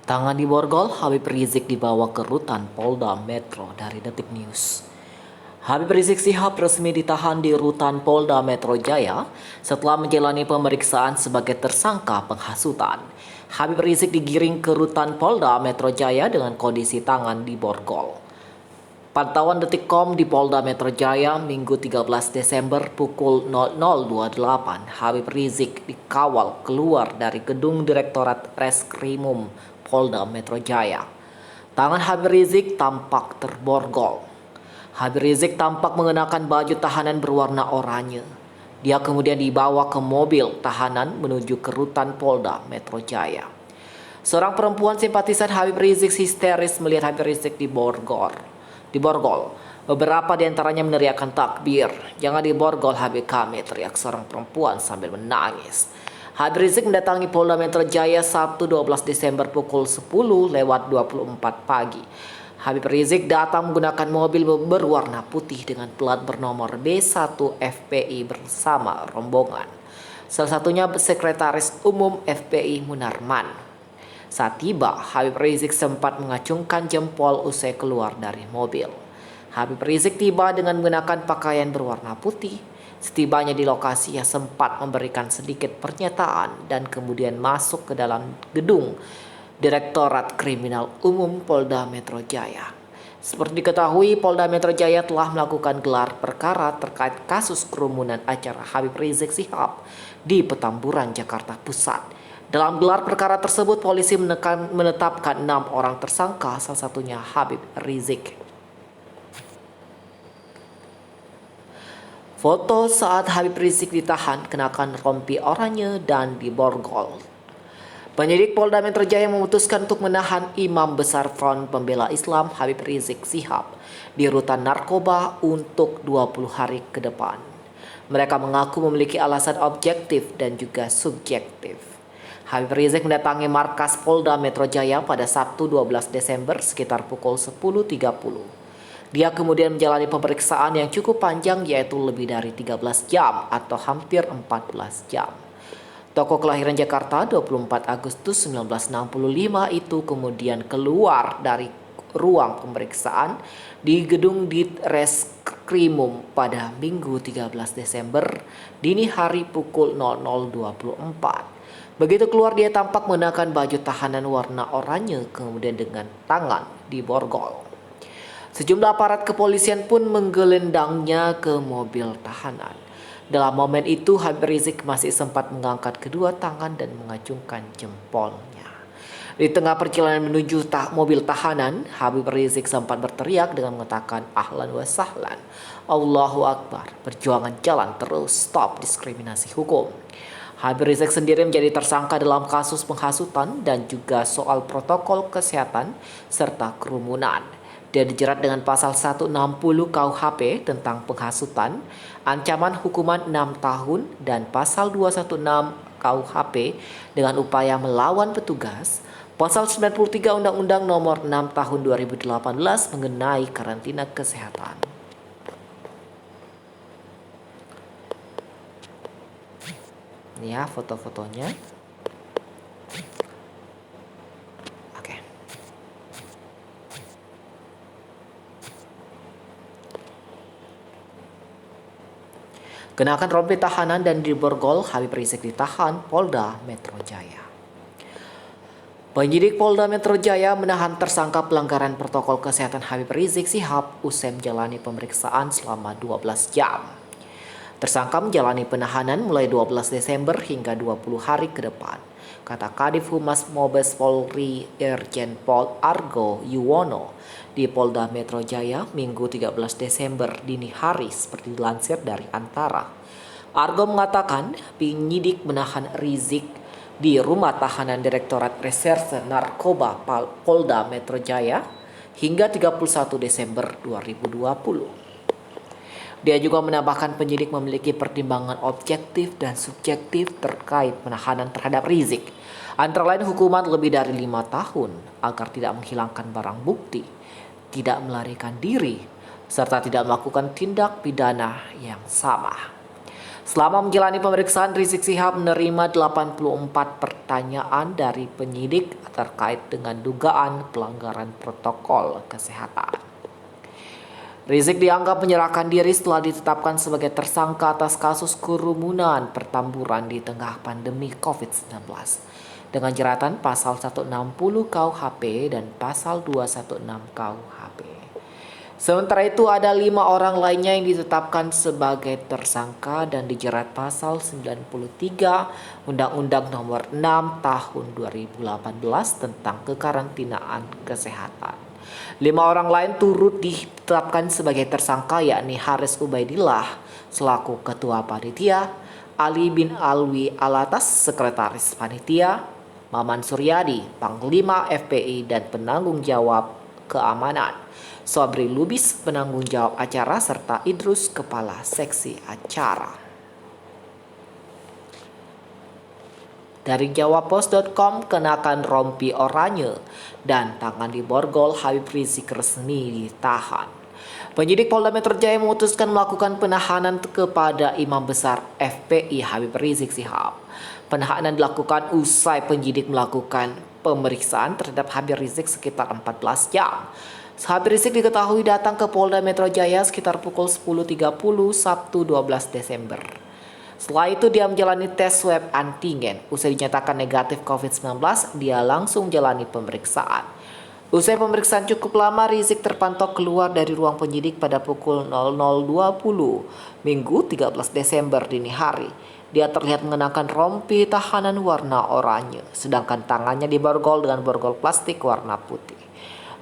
Tangan di borgol, Habib Rizik dibawa ke rutan Polda Metro dari Detik News. Habib Rizik Syihab resmi ditahan di rutan Polda Metro Jaya setelah menjalani pemeriksaan sebagai tersangka penghasutan. Habib Rizik digiring ke rutan Polda Metro Jaya dengan kondisi tangan di borgol. Pantauan Detikcom di Polda Metro Jaya Minggu 13 Desember pukul 00.28, Habib Rizik dikawal keluar dari gedung Direktorat Reskrimum Polda Metro Jaya. Tangan Habib Rizik tampak terborgol. Habib Rizik tampak mengenakan baju tahanan berwarna oranye. Dia kemudian dibawa ke mobil tahanan menuju ke rutan Polda Metro Jaya. Seorang perempuan simpatisan Habib Rizik histeris melihat Habib Rizik diborgol. Beberapa di antaranya meneriakkan takbir. "Jangan diborgol Habib kami," teriak seorang perempuan sambil menangis. Habib Rizik mendatangi Polda Metro Jaya Sabtu 12 Desember pukul 10.24 pagi. Habib Rizik datang menggunakan mobil berwarna putih dengan plat bernomor B1 FPI bersama rombongan. Salah satunya Sekretaris Umum FPI Munarman. Saat tiba, Habib Rizik sempat mengacungkan jempol usai keluar dari mobil. Habib Rizik tiba dengan menggunakan pakaian berwarna putih. Setibanya di lokasi, ia sempat memberikan sedikit pernyataan dan kemudian masuk ke dalam gedung Direktorat Kriminal Umum Polda Metro Jaya. Seperti diketahui, Polda Metro Jaya telah melakukan gelar perkara terkait kasus kerumunan acara Habib Rizik Syihab di Petamburan, Jakarta Pusat. Dalam gelar perkara tersebut, polisi menetapkan 6 orang tersangka, salah satunya Habib Rizik. Foto saat Habib Rizik ditahan kenakan rompi oranye dan diborgol. Penyidik Polda Metro Jaya memutuskan untuk menahan Imam Besar Front Pembela Islam Habib Rizik Syihab di rutan narkoba untuk 20 hari ke depan. Mereka mengaku memiliki alasan objektif dan juga subjektif. Habib Rizik mendatangi markas Polda Metro Jaya pada Sabtu 12 Desember sekitar pukul 10.30. Dia kemudian menjalani pemeriksaan yang cukup panjang, yaitu lebih dari 13 jam atau hampir 14 jam. Tokoh kelahiran Jakarta 24 Agustus 1965 itu kemudian keluar dari ruang pemeriksaan di gedung Ditreskrimum pada Minggu 13 Desember dini hari pukul 00.24. Begitu keluar, dia tampak mengenakan baju tahanan warna oranye kemudian dengan tangan diborgol. Sejumlah aparat kepolisian pun menggelendangnya ke mobil tahanan. Dalam momen itu, Habib Rizik masih sempat mengangkat kedua tangan dan mengacungkan jempolnya. Di tengah perjalanan menuju mobil tahanan, Habib Rizik sempat berteriak dengan mengatakan "Ahlan wa sahlan, Allahu Akbar, perjuangan jalan terus, stop diskriminasi hukum." Habib Rizik sendiri menjadi tersangka dalam kasus penghasutan dan juga soal protokol kesehatan serta kerumunan. Dia dijerat dengan pasal 160 KUHP tentang penghasutan, ancaman hukuman 6 tahun, dan pasal 216 KUHP dengan upaya melawan petugas, pasal 93 Undang-Undang Nomor 6 Tahun 2018 mengenai karantina kesehatan. Ini ya foto-fotonya. Oke. Kenakan rompi tahanan dan diborgol, Habib Rizik ditahan Polda Metro Jaya. Penyidik Polda Metro Jaya menahan tersangka pelanggaran protokol kesehatan Habib Rizik Syihab usai menjalani pemeriksaan selama 12 jam. Tersangka menjalani penahanan mulai 12 Desember hingga 20 hari ke depan, kata Kadif Humas Mabes Polri Irjen Pol Argo Yuwono di Polda Metro Jaya Minggu 13 Desember dini hari seperti dilansir dari Antara. Argo mengatakan penyidik menahan Rizik di rumah tahanan Direktorat Reserse Narkoba Polda Metro Jaya hingga 31 Desember 2020. Dia juga menambahkan penyidik memiliki pertimbangan objektif dan subjektif terkait penahanan terhadap Rizik. Antara lain hukuman lebih dari 5 tahun agar tidak menghilangkan barang bukti, tidak melarikan diri, serta tidak melakukan tindak pidana yang sama. Selama menjalani pemeriksaan, Rizik Syihab menerima 84 pertanyaan dari penyidik terkait dengan dugaan pelanggaran protokol kesehatan. Rizik dianggap menyerahkan diri setelah ditetapkan sebagai tersangka atas kasus kerumunan pertamburan di tengah pandemi COVID-19 dengan jeratan pasal 160 KUHP dan pasal 216 KUHP. Sementara itu ada 5 orang lainnya yang ditetapkan sebagai tersangka dan dijerat pasal 93 Undang-Undang Nomor 6 Tahun 2018 tentang kekarantinaan kesehatan. 5 orang lain turut ditetapkan sebagai tersangka, yakni Haris Ubaidillah selaku Ketua Panitia, Ali bin Alwi Alatas Sekretaris Panitia, Maman Suryadi Panglima FPI dan penanggung jawab keamanan, Sobri Lubis penanggung jawab acara, serta Idrus Kepala Seksi Acara. Dari jawapos.com, kenakan rompi oranye dan tangan di borgol, Habib Rizik resmi ditahan. Penyidik Polda Metro Jaya memutuskan melakukan penahanan kepada Imam Besar FPI Habib Rizik Syihab. Penahanan dilakukan usai penyidik melakukan pemeriksaan terhadap Habib Rizik sekitar 14 jam. Habib Rizik diketahui datang ke Polda Metro Jaya sekitar pukul 10.30 Sabtu 12 Desember. Setelah itu dia menjalani tes swab antigen. Usai dinyatakan negatif COVID-19, dia langsung jalani pemeriksaan. Usai pemeriksaan cukup lama, Rizik terpantau keluar dari ruang penyidik pada pukul 00.20 Minggu 13 Desember dini hari. Dia terlihat mengenakan rompi tahanan warna oranye, sedangkan tangannya diborgol dengan borgol plastik warna putih.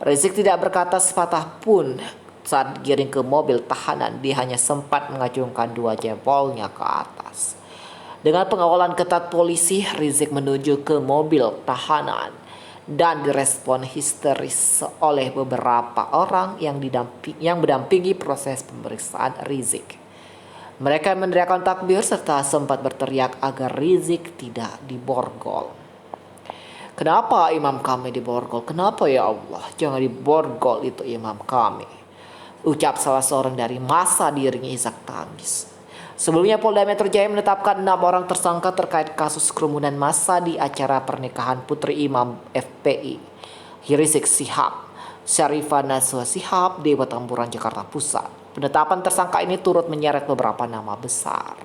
Rizik tidak berkata sepatah pun saat digiring ke mobil tahanan. Dia hanya sempat mengacungkan 2 jempolnya ke atas. Dengan pengawalan ketat polisi, Rizik menuju ke mobil tahanan dan direspon histeris oleh beberapa orang yang mendampingi proses pemeriksaan Rizik. Mereka meneriakkan takbir serta sempat berteriak agar Rizik tidak diborgol. Kenapa imam kami diborgol? Kenapa ya Allah? Jangan diborgol itu imam kami, ucap salah seorang dari massa diiringi isak tangis. Sebelumnya Polda Metro Jaya menetapkan 6 orang tersangka terkait kasus kerumunan massa di acara pernikahan putri Imam FPI Rizik Syihab, Syarifah Nazwa Syihab di Petamburan, Jakarta Pusat. Penetapan tersangka ini turut menyeret beberapa nama besar.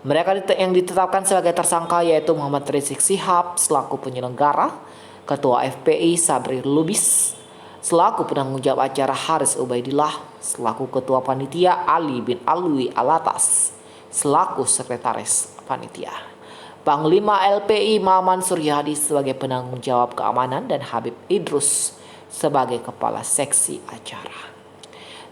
Mereka yang ditetapkan sebagai tersangka yaitu Muhammad Rizik Syihab selaku penyelenggara, Ketua FPI Sobri Lubis selaku penanggung jawab acara, Haris Ubaidillah selaku Ketua Panitia, Ali bin Alwi Alatas selaku Sekretaris Panitia, Panglima LPI Maman Suryadi sebagai penanggung jawab keamanan, dan Habib Idrus sebagai Kepala Seksi Acara.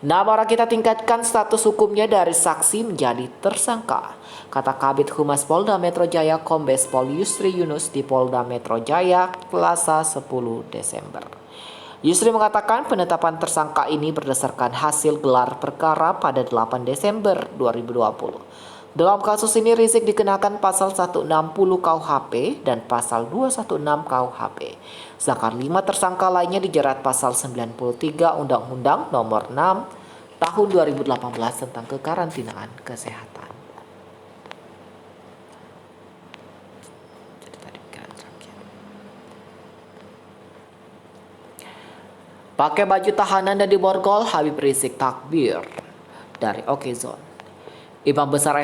6 orang kita tingkatkan status hukumnya dari saksi menjadi tersangka, kata Kabid Humas Polda Metro Jaya Kombes Pol Yusri Yunus di Polda Metro Jaya Selasa 10 Desember. Yusri mengatakan penetapan tersangka ini berdasarkan hasil gelar perkara pada 8 Desember 2020. Dalam kasus ini Rizik dikenakan pasal 160 KUHP dan pasal 216 KUHP. Sedangkan 5 tersangka lainnya dijerat pasal 93 Undang-Undang Nomor 6 Tahun 2018 tentang kekarantinaan kesehatan. Pakai baju tahanan dan diborgol, Habib Rizik takbir. Dari Okezone. Imam Besar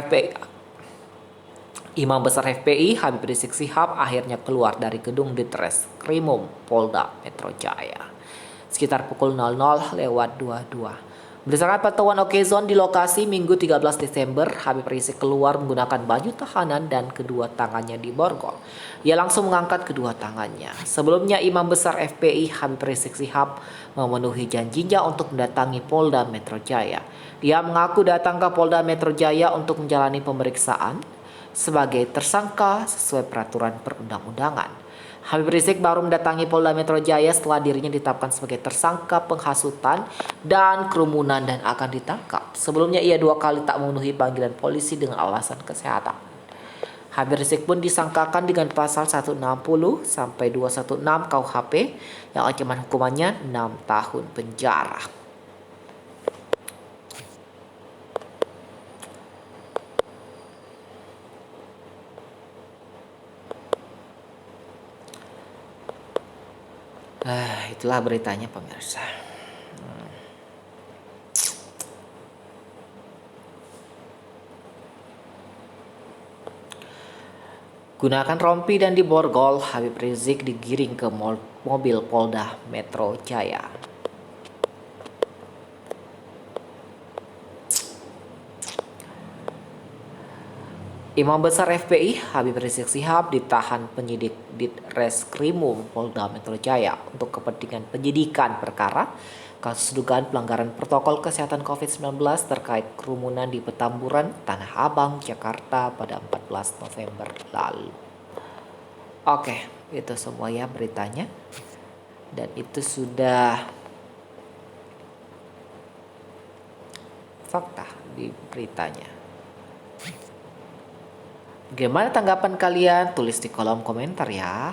FPI Habib Rizik Syihab akhirnya keluar dari gedung Ditreskrimum Polda Metro Jaya sekitar pukul 00.22. Berdasarkan pantauan Okezone di lokasi Minggu 13 Desember, Habib Rizik keluar menggunakan baju tahanan dan kedua tangannya diborgol. Ia langsung mengangkat kedua tangannya. Sebelumnya Imam Besar FPI Habib Rizik Syihab memenuhi janjinya untuk mendatangi Polda Metro Jaya. Dia mengaku datang ke Polda Metro Jaya untuk menjalani pemeriksaan sebagai tersangka sesuai peraturan perundang-undangan. Habib Rizik baru mendatangi Polda Metro Jaya setelah dirinya ditetapkan sebagai tersangka penghasutan dan kerumunan dan akan ditangkap. Sebelumnya ia 2 kali tak memenuhi panggilan polisi dengan alasan kesehatan. Habib Rizik pun disangkakan dengan pasal 160 sampai 216 KUHP yang ancaman hukumannya 6 tahun penjara. Itulah beritanya pemirsa. Gunakan rompi dan diborgol, Habib Rizik digiring ke mobil Polda Metro Jaya. Imam Besar FPI Habib Rizik Syihab ditahan penyidik Ditreskrimum Polda Metro Jaya untuk kepentingan penyidikan perkara kasus dugaan pelanggaran protokol kesehatan COVID-19 terkait kerumunan di Petamburan, Tanah Abang, Jakarta pada 14 November lalu. Oke, itu semua ya beritanya. Dan itu sudah fakta di beritanya. Gimana tanggapan kalian? Tulis di kolom komentar ya.